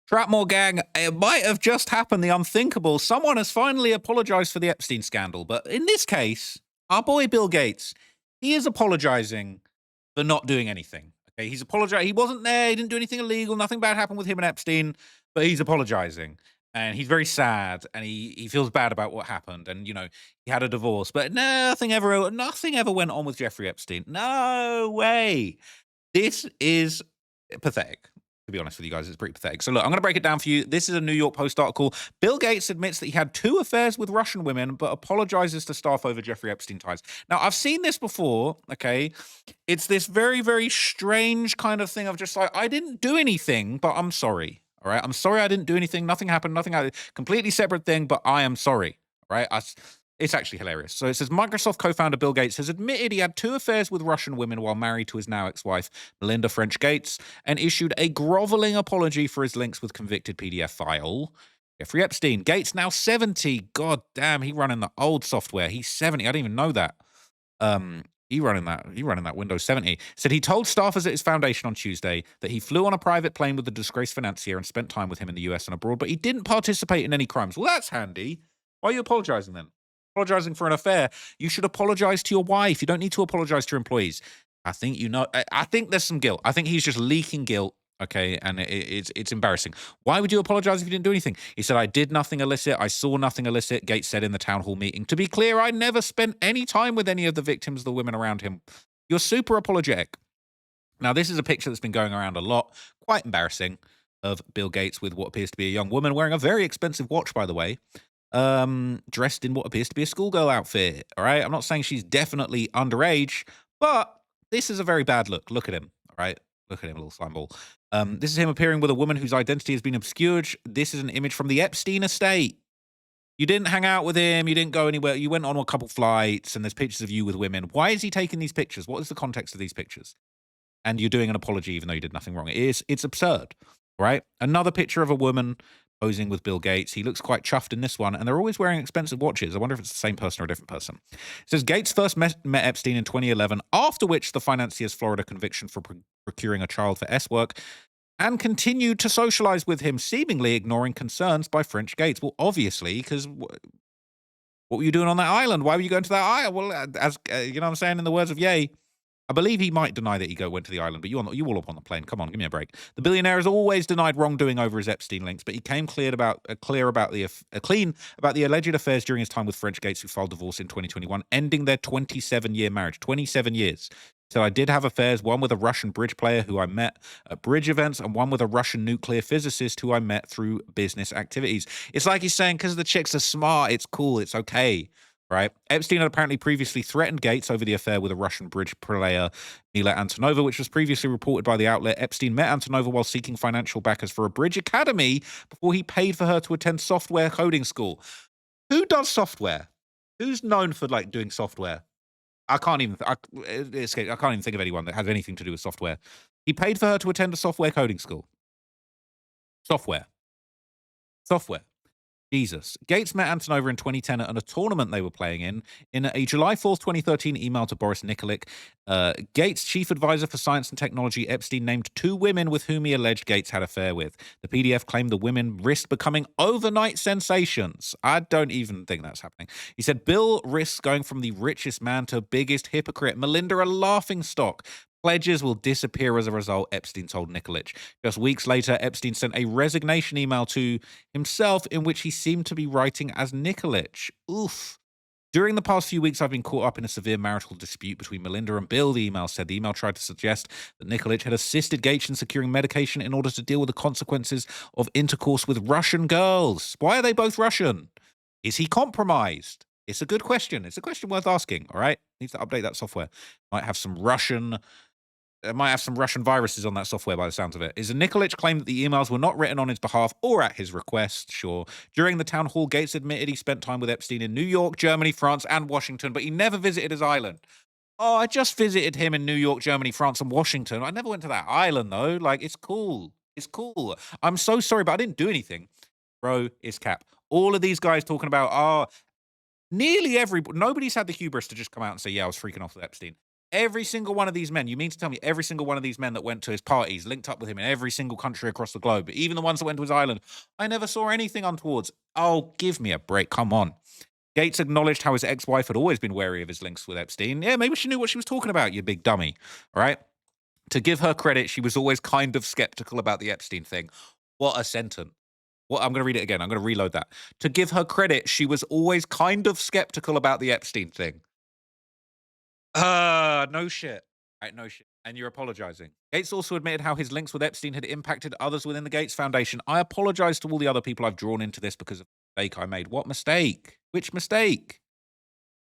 Trapmore gang, it might have just happened, the unthinkable. Someone has finally apologized for the Epstein scandal. But in this case, our boy Bill Gates, he is apologizing for not doing anything. Okay, he's apologizing. He wasn't there. He didn't do anything illegal. Nothing bad happened with him and Epstein, but he's apologizing. And he's very sad and he feels bad about what happened. And, he had a divorce, but nothing ever went on with Jeffrey Epstein. No way. This is pathetic. To be honest with you guys, it's pretty pathetic. So look, I'm going to break it down for you. This is a New York Post article. Bill Gates admits that he had 2 affairs with Russian women, but apologizes to staff over Jeffrey Epstein ties. Now, I've seen this before, okay? It's this very, very strange kind of thing of just like, I didn't do anything, but I'm sorry, all right? I'm sorry I didn't do anything. Nothing happened. Completely separate thing, but I am sorry, all right? It's actually hilarious. So it says Microsoft co-founder Bill Gates has admitted he had 2 affairs with Russian women while married to his now ex-wife, Melinda French Gates, and issued a groveling apology for his links with convicted PDF file Jeffrey Epstein. Gates now 70. God damn, he running the old software. He's 70. I didn't even know that. He running that Windows 70. Said he told staffers at his foundation on Tuesday that he flew on a private plane with the disgraced financier and spent time with him in the US and abroad, but he didn't participate in any crimes. Well, that's handy. Why are you apologizing then? Apologizing for an affair, you should apologize to your wife. You don't need to apologize to your employees. I think there's some guilt. I think he's just leaking guilt, okay, and it's embarrassing. Why would you apologize if you didn't do anything? He said, I did nothing illicit. I saw nothing illicit, Gates said in the town hall meeting. To be clear, I never spent any time with any of the victims, the women around him. You're super apologetic. Now, this is a picture that's been going around a lot, quite embarrassing, of Bill Gates with what appears to be a young woman wearing a very expensive watch, by the way. Dressed in what appears to be a schoolgirl outfit. All right. I'm not saying she's definitely underage, but this is a very bad look. Look at him. All right. Look at him, little slime ball. This is him appearing with a woman whose identity has been obscured. This is an image from the Epstein estate. You didn't hang out with him. You didn't go anywhere. You went on a couple flights and there's pictures of you with women. Why is he taking these pictures? What is the context of these pictures? And you're doing an apology even though you did nothing wrong. It's absurd, right? Another picture of a woman posing with Bill Gates. He looks quite chuffed in this one, and they're always wearing expensive watches. I wonder if it's the same person or a different person. It says Gates first met Epstein in 2011, after which the financier's Florida conviction for procuring a child for S work, and continued to socialize with him, seemingly ignoring concerns by French Gates. Well, obviously, because what were you doing on that island? Why were you going to that island? Well, as you know what I'm saying, in the words of Ye, I believe he might deny that he went to the island, but you all up on the plane. Come on, give me a break. The billionaire has always denied wrongdoing over his Epstein links, but he came clean about the alleged affairs during his time with French Gates, who filed divorce in 2021, ending their 27-year marriage. 27 years. So I did have affairs, one with a Russian bridge player who I met at bridge events, and one with a Russian nuclear physicist who I met through business activities. It's like he's saying, because the chicks are smart, it's cool, it's okay. Right. Epstein had apparently previously threatened Gates over the affair with a Russian bridge player, Mila Antonova, which was previously reported by the outlet. Epstein met Antonova while seeking financial backers for a bridge academy before he paid for her to attend software coding school. Who does software? Who's known for doing software? I can't even think of anyone that has anything to do with software. He paid for her to attend a software coding school. Software. Jesus. Gates met Antonova in 2010 at a tournament they were playing in a July 4th, 2013 email to Boris Nikolic. Gates' chief advisor for science and technology, Epstein, named 2 women with whom he alleged Gates had an affair with. The PDF claimed the women risked becoming overnight sensations. I don't even think that's happening. He said Bill risks going from the richest man to biggest hypocrite. Melinda a laughingstock. Pledges will disappear as a result, Epstein told Nikolic. Just weeks later, Epstein sent a resignation email to himself in which he seemed to be writing as Nikolic. Oof. During the past few weeks, I've been caught up in a severe marital dispute between Melinda and Bill, the email said. The email tried to suggest that Nikolic had assisted Gates in securing medication in order to deal with the consequences of intercourse with Russian girls. Why are they both Russian? Is he compromised? It's a good question. It's a question worth asking, all right? Needs to update that software. Might have some Russian viruses on that software by the sounds of it. Is Nikolic claimed that the emails were not written on his behalf or at his request? Sure. During the town hall, Gates admitted he spent time with Epstein in New York, Germany, France, and Washington, but he never visited his island. Oh, I just visited him in New York, Germany, France, and Washington. I never went to that island, though. It's cool. It's cool. I'm so sorry, but I didn't do anything. Bro, it's cap. All of these guys talking about, nobody's had the hubris to just come out and say, yeah, I was freaking off with Epstein. Every single one of these men, you mean to tell me every single one of these men that went to his parties linked up with him in every single country across the globe, even the ones that went to his island, I never saw anything untowards. Oh, give me a break. Come on. Gates acknowledged how his ex-wife had always been wary of his links with Epstein. Yeah, maybe she knew what she was talking about, you big dummy. All right. To give her credit, she was always kind of skeptical about the Epstein thing. What a sentence. What, I'm going to read it again. I'm going to reload that. To give her credit, she was always kind of skeptical about the Epstein thing. No shit. Right, no shit. And you're apologizing. Gates also admitted how his links with Epstein had impacted others within the Gates Foundation. I apologize to all the other people I've drawn into this because of the mistake I made. What mistake? Which mistake?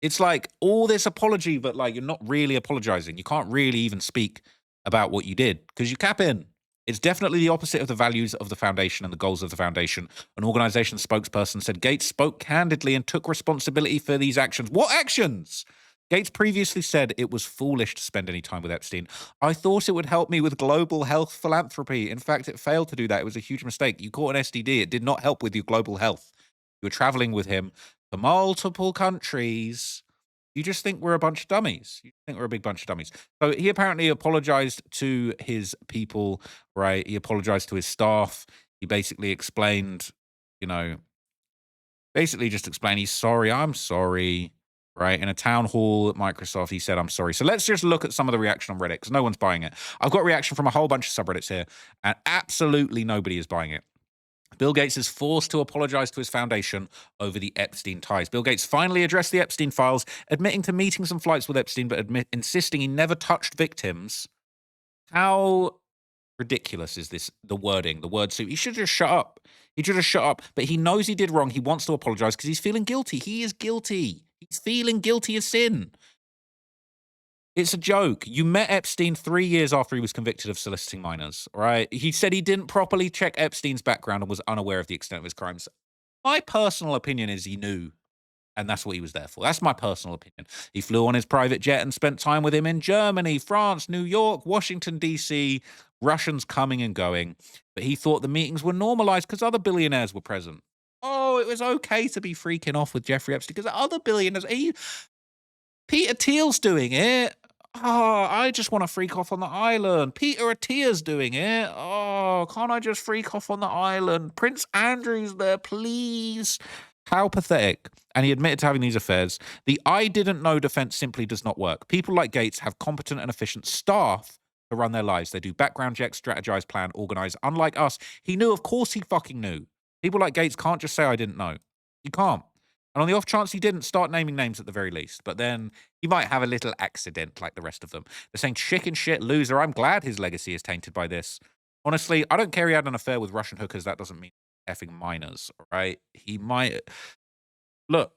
It's like all this apology, but like you're not really apologizing. You can't really even speak about what you did because you cap in. It's definitely the opposite of the values of the foundation and the goals of the foundation. An organization spokesperson said Gates spoke candidly and took responsibility for these actions. What actions? Gates previously said it was foolish to spend any time with Epstein. I thought it would help me with global health philanthropy. In fact, it failed to do that. It was a huge mistake. You caught an STD. It did not help with your global health. You were traveling with him to multiple countries. You just think we're a bunch of dummies. You think we're a big bunch of dummies. So he apparently apologized to his people, right? He apologized to his staff. He basically explained, you know, basically just explained he's sorry. I'm sorry. Right. In a town hall at Microsoft, he said, I'm sorry. So let's just look at some of the reaction on Reddit because no one's buying it. I've got reaction from a whole bunch of subreddits here, and absolutely nobody is buying it. Bill Gates is forced to apologize to his foundation over the Epstein ties. Bill Gates finally addressed the Epstein files, admitting to meetings and flights with Epstein, but insisting he never touched victims. How ridiculous is this? The wording, the word suit. He should just shut up. He should just shut up. But he knows he did wrong. He wants to apologize because he's feeling guilty. He is guilty. He's feeling guilty of sin. It's a joke. You met Epstein 3 years after he was convicted of soliciting minors, right? He said he didn't properly check Epstein's background and was unaware of the extent of his crimes. My personal opinion is he knew, and that's what he was there for. That's my personal opinion. He flew on his private jet and spent time with him in Germany, France, New York, Washington, D.C., Russians coming and going. But he thought the meetings were normalized because other billionaires were present. Oh, it was okay to be freaking off with Jeffrey Epstein because other billionaires... Peter Thiel's doing it. Oh, I just want to freak off on the island. Peter Attia's doing it. Oh, can't I just freak off on the island? Prince Andrew's there, please. How pathetic. And he admitted to having these affairs. The I didn't know defense simply does not work. People like Gates have competent and efficient staff to run their lives. They do background checks, strategize, plan, organize. Unlike us, he knew. Of course he fucking knew. People like Gates can't just say I didn't know. You can't. And on the off chance he didn't, start naming names at the very least. But then he might have a little accident like the rest of them. They're saying chicken shit loser. I'm glad his legacy is tainted by this. Honestly, I don't care he had an affair with Russian hookers. That doesn't mean effing minors, all right? He might... Look,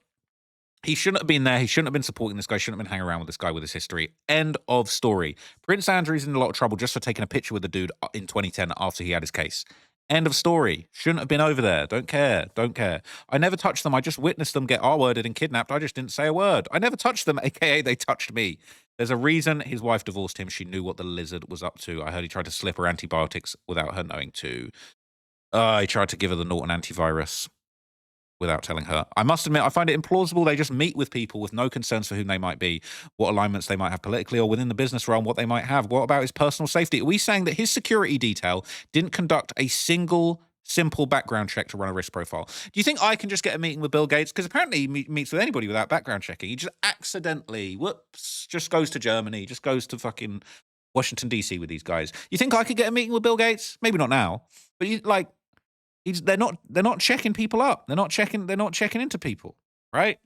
he shouldn't have been there. He shouldn't have been supporting this guy. Shouldn't have been hanging around with this guy with his history. End of story. Prince Andrew's in a lot of trouble just for taking a picture with the dude in 2010 after he had his case. End of story. Shouldn't have been over there. Don't care. Don't care. I never touched them. I just witnessed them get R-worded and kidnapped. I just didn't say a word. I never touched them, aka they touched me. There's a reason his wife divorced him. She knew what the lizard was up to. I heard he tried to slip her antibiotics without her knowing to. He tried to give her the Norton antivirus without telling her. I must admit, I find it implausible they just meet with people with no concerns for whom they might be, what alignments they might have politically or within the business realm, what they might have. What about his personal safety? Are we saying that his security detail didn't conduct a single simple background check to run a risk profile? Do you think I can just get a meeting with Bill Gates? Because apparently he meets with anybody without background checking. He just accidentally, whoops, just goes to Germany, just goes to fucking Washington, D.C. with these guys. You think I could get a meeting with Bill Gates? Maybe not now, but they're not checking people up. They're not checking into people, right?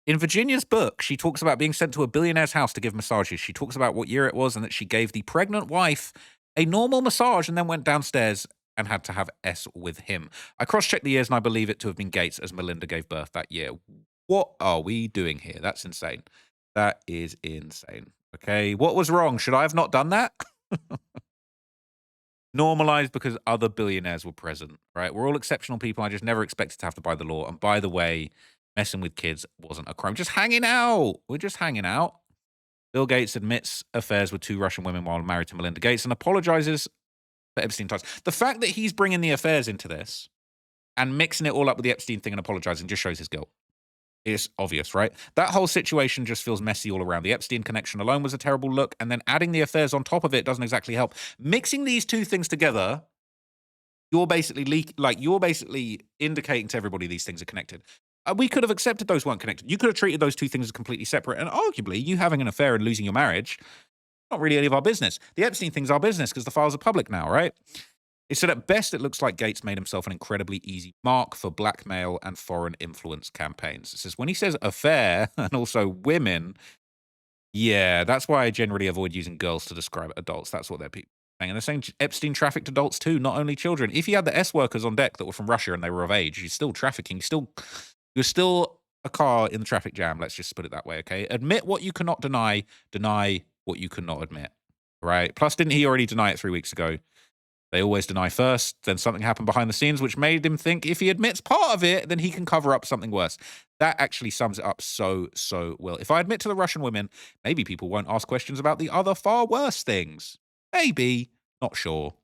In Virginia's book, she talks about being sent to a billionaire's house to give massages. She talks about what year it was and that she gave the pregnant wife a normal massage and then went downstairs and had to have S with him. I cross-checked the years and I believe it to have been Gates as Melinda gave birth that year. What are we doing here? That's insane. That is insane. Okay, what was wrong? Should I have not done that? Normalized because other billionaires were present, right? We're all exceptional people. I just never expected to have to buy the law. And by the way, messing with kids wasn't a crime. Just hanging out. We're just hanging out. Bill Gates admits affairs with 2 Russian women while married to Melinda Gates and apologizes for Epstein ties. The fact that he's bringing the affairs into this and mixing it all up with the Epstein thing and apologizing just shows his guilt. It's obvious, right? That whole situation just feels messy all around. The Epstein connection alone was a terrible look, and then adding the affairs on top of it doesn't exactly help. Mixing these two things together, you're basically indicating to everybody these things are connected. We could have accepted those weren't connected. You could have treated those two things as completely separate, and arguably, you having an affair and losing your marriage, not really any of our business. The Epstein thing's our business because the files are public now, right? It said at best, it looks like Gates made himself an incredibly easy mark for blackmail and foreign influence campaigns. It says when he says affair and also women, yeah, that's why I generally avoid using girls to describe adults. That's what they're saying. And they're saying Epstein trafficked adults too, not only children. If he had the S workers on deck that were from Russia and they were of age, he's still trafficking. You're still a car in the traffic jam. Let's just put it that way, okay? Admit what you cannot deny. Deny what you cannot admit, right? Plus, didn't he already deny it 3 weeks ago? They always deny first, then something happened behind the scenes, which made him think if he admits part of it, then he can cover up something worse. That actually sums it up so well. If I admit to the Russian women, maybe people won't ask questions about the other far worse things. Maybe, not sure.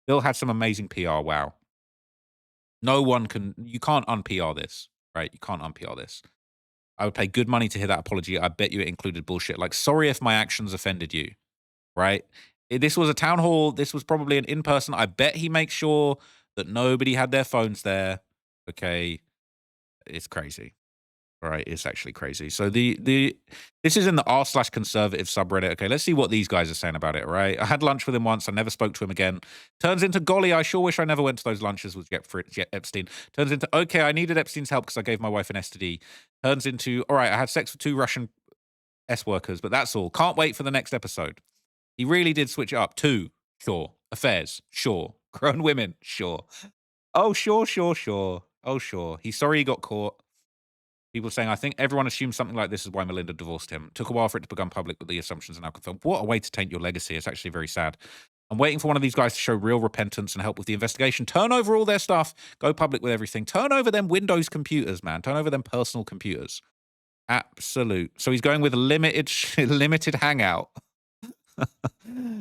Bill had some amazing PR. Wow. You can't un-PR this, right? You can't un-PR this. I would pay good money to hear that apology. I bet you it included bullshit like, sorry if my actions offended you, right? This was a town hall. This was probably an in-person. I bet he makes sure that nobody had their phones there. Okay. It's crazy. All right. It's actually crazy. So this is in the r/conservative subreddit. Okay. Let's see what these guys are saying about it. Right. I had lunch with him once. I never spoke to him again. Turns into, golly, I sure wish I never went to those lunches with Epstein. Turns into, okay, I needed Epstein's help because I gave my wife an STD. Turns into, all right, I had sex with 2 Russian S workers, but that's all. Can't wait for the next episode. He really did switch it up. 2, sure. Affairs, sure. Grown women, sure. Oh, sure. Oh, sure. He's sorry he got caught. People saying, I think everyone assumes something like this is why Melinda divorced him. Took a while for it to become public, but the assumptions are now confirmed. What a way to taint your legacy. It's actually very sad. I'm waiting for one of these guys to show real repentance and help with the investigation. Turn over all their stuff. Go public with everything. Turn over them Windows computers, man. Turn over them personal computers. Absolute. So he's going with a limited hangout.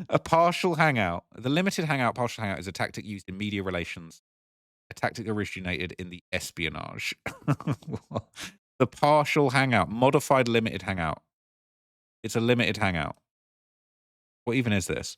A partial hangout. The limited hangout, partial hangout is a tactic used in media relations. A tactic originated in the espionage. The partial hangout, modified limited hangout. It's a limited hangout. What even is this?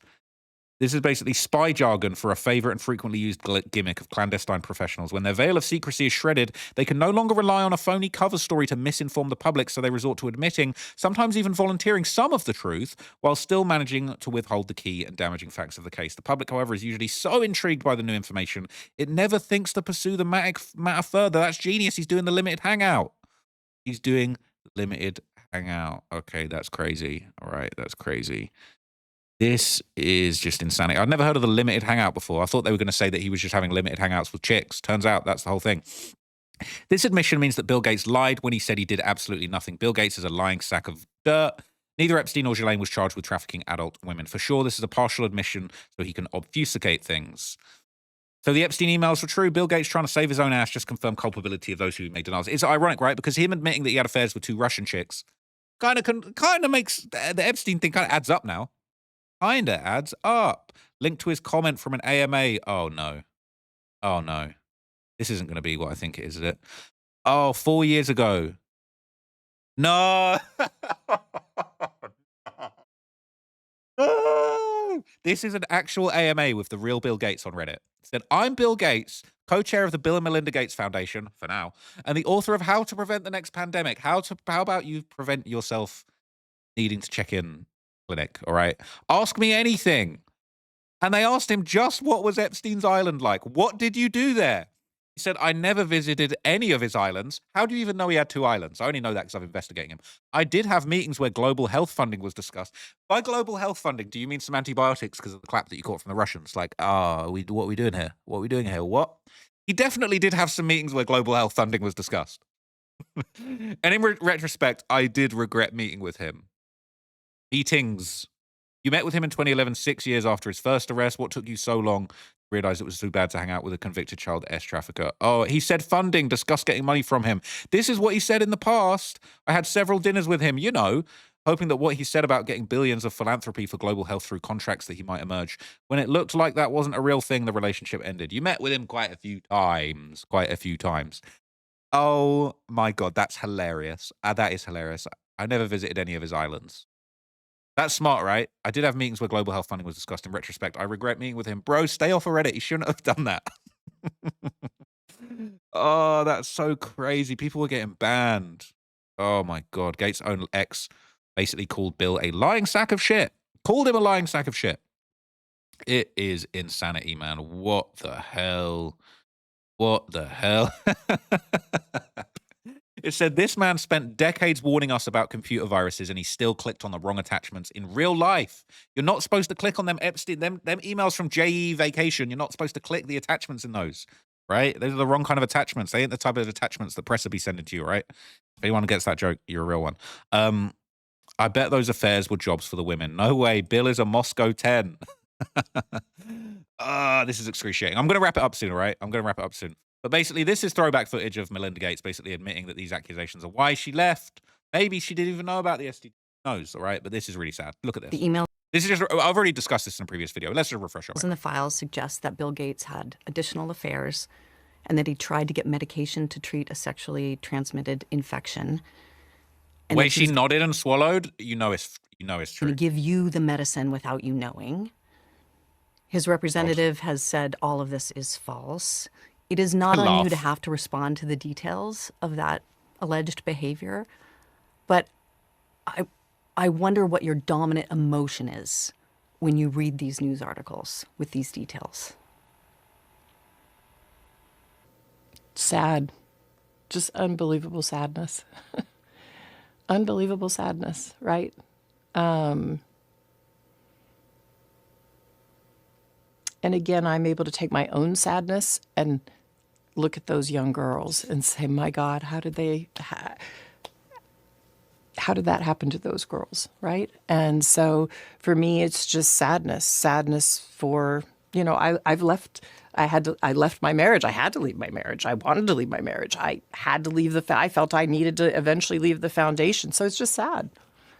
This is basically spy jargon for a favorite and frequently used gimmick of clandestine professionals. When their veil of secrecy is shredded, they can no longer rely on a phony cover story to misinform the public, so they resort to admitting, sometimes even volunteering some of the truth, while still managing to withhold the key and damaging facts of the case. The public, however, is usually so intrigued by the new information, it never thinks to pursue the matter further. That's genius. He's doing the limited hangout. He's doing limited hangout. Okay, that's crazy. All right, that's crazy. This is just insanity. I'd never heard of the limited hangout before. I thought they were going to say that he was just having limited hangouts with chicks. Turns out that's the whole thing. This admission means that Bill Gates lied when he said he did absolutely nothing. Bill Gates is a lying sack of dirt. Neither Epstein nor Ghislaine was charged with trafficking adult women. For sure, this is a partial admission so he can obfuscate things. So the Epstein emails were true. Bill Gates trying to save his own ass just confirmed culpability of those who made denials. It's ironic, right? Because him admitting that he had affairs with 2 Russian chicks kind of makes the Epstein thing kind of adds up now. Kinda adds up. Linked to his comment from an AMA. Oh no. Oh no. This isn't going to be what I think it is it? Oh, 4 years ago. No. No. This is an actual AMA with the real Bill Gates on Reddit. It said, I'm Bill Gates, co-chair of the Bill and Melinda Gates Foundation, for now, and the author of How to Prevent the Next Pandemic. How about you prevent yourself needing to check in clinic, all right? Ask me anything. And they asked him just what was Epstein's island like? What did you do there? He said, I never visited any of his islands. How do you even know he had 2 islands? I only know that because I'm investigating him. I did have meetings where global health funding was discussed. By global health funding, do you mean some antibiotics because of the clap that you caught from the Russians? Like, what are we doing here? What are we doing here? What? He definitely did have some meetings where global health funding was discussed. And in retrospect, I did regret meeting with him. Meetings. You met with him in 2011, 6 years after his first arrest. What took you so long to realize it was too bad to hang out with a convicted child S trafficker? Oh, he said funding, discussed getting money from him. This is what he said in the past. I had several dinners with him, hoping that what he said about getting billions of philanthropy for global health through contracts that he might emerge. When it looked like that wasn't a real thing, the relationship ended. You met with him quite a few times. Oh my God, that's hilarious. That is hilarious. I never visited any of his islands. That's smart, right? I did have meetings where global health funding was discussed. In retrospect, I regret meeting with him. Bro, stay off of Reddit. You shouldn't have done that. Oh, that's so crazy. People were getting banned. Oh my God. Gates' own ex basically called Bill a lying sack of shit. Called him a lying sack of shit. It is insanity, man. What the hell? What the hell? It said this man spent decades warning us about computer viruses and he still clicked on the wrong attachments in real life. You're not supposed to click on them Epstein, them emails from JE Vacation. You're not supposed to click the attachments in those, right? Those are the wrong kind of attachments. They ain't the type of attachments the press will be sending to you, right? If anyone gets that joke, you're a real one. I bet those affairs were jobs for the women. No way. Bill is a Moscow 10. This is excruciating. I'm going to wrap it up soon, all right? I'm going to wrap it up soon. But basically, this is throwback footage of Melinda Gates basically admitting that these accusations are why she left. Maybe she didn't even know about the STD. Knows, all right? But this is really sad. Look at this. The email. This is just, I've already discussed this in a previous video. Let's just refresh our in the files suggest that Bill Gates had additional affairs and that he tried to get medication to treat a sexually transmitted infection. The way she nodded and swallowed, you know it's true. To give you the medicine without you knowing. His representative has said all of this is false. It is not on you to have to respond to the details of that alleged behavior, but I wonder what your dominant emotion is when you read these news articles with these details. Sad. Just unbelievable sadness. Unbelievable sadness, right? And again, I'm able to take my own sadness and look at those young girls and say, my God, how did that happen to those girls, right? And so for me, it's just sadness for, I left my marriage. I had to leave my marriage. I wanted to leave my marriage. I had to leave I felt I needed to eventually leave the foundation. So it's just sad.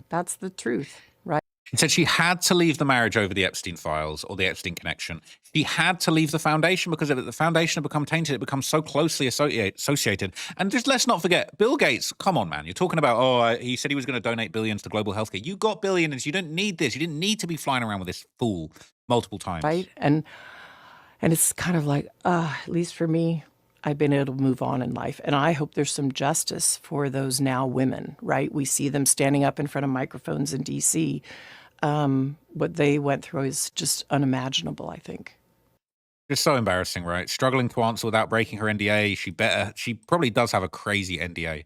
That's the truth, right? She said she had to leave the marriage over the Epstein files or the Epstein connection. She had to leave the foundation because the foundation had become tainted. It becomes so closely associated. And just let's not forget, Bill Gates, come on, man. You're talking about, he said he was going to donate billions to global healthcare. You got billions. You didn't need this. You didn't need to be flying around with this fool multiple times. Right? And it's kind of like, at least for me, I've been able to move on in life. And I hope there's some justice for those now women, right? We see them standing up in front of microphones in D.C. What they went through is just unimaginable, I think. It's so embarrassing, right? Struggling to answer without breaking her NDA. She probably does have a crazy NDA.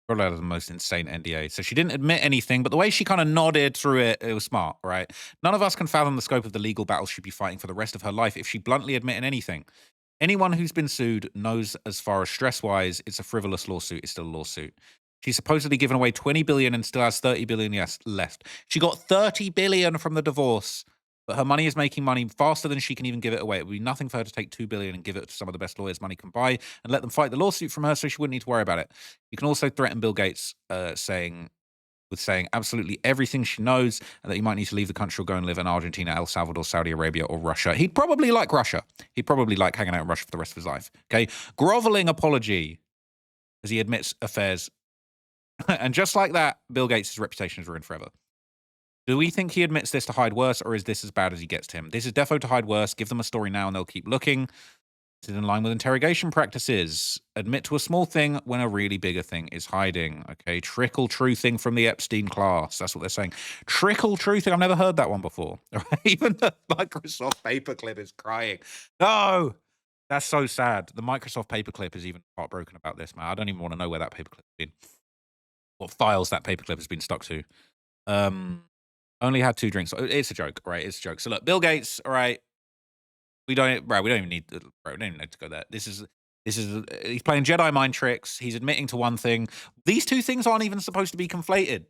Probably has the most insane NDA. So she didn't admit anything, but the way she kind of nodded through it, it was smart, right? None of us can fathom the scope of the legal battle she'd be fighting for the rest of her life if she bluntly admitted anything. Anyone who's been sued knows as far as stress-wise, it's a frivolous lawsuit. It's still a lawsuit. She's supposedly given away $20 billion and still has $30 billion left. She got $30 billion from the divorce, but her money is making money faster than she can even give it away. It would be nothing for her to take $2 billion and give it to some of the best lawyers money can buy and let them fight the lawsuit from her so she wouldn't need to worry about it. You can also threaten Bill Gates saying absolutely everything she knows and that he might need to leave the country or go and live in Argentina, El Salvador, Saudi Arabia, or Russia. He'd probably like Russia. He'd probably like hanging out in Russia for the rest of his life. Okay? Groveling apology as he admits affairs. And just like that, Bill Gates' reputation is ruined forever. Do we think he admits this to hide worse, or is this as bad as he gets to him? This is defo to hide worse. Give them a story now and they'll keep looking. This is in line with interrogation practices. Admit to a small thing when a really bigger thing is hiding. Okay, trickle truthing from the Epstein class. That's what they're saying. Trickle truthing. I've never heard that one before. Even the Microsoft paperclip is crying. No, that's so sad. The Microsoft paperclip is even heartbroken about this, man. I don't even want to know where that paperclip has been. What files that paperclip has been stuck to. Only had 2 drinks. It's a joke, right? It's a joke. So look, Bill Gates, all right. We don't even need to go there. This is he's playing Jedi mind tricks. He's admitting to one thing. These two things aren't even supposed to be conflated.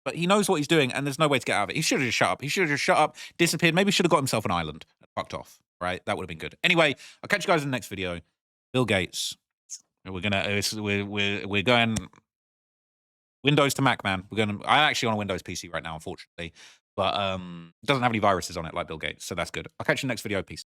But he knows what he's doing, and there's no way to get out of it. He should have just shut up. He should have just shut up, disappeared. Maybe should have got himself an island and fucked off. Right? That would have been good. Anyway, I'll catch you guys in the next video. Bill Gates. We're going Windows to Mac, man. I'm actually on a Windows PC right now, unfortunately. But it doesn't have any viruses on it like Bill Gates, so that's good. I'll catch you in the next video. Peace.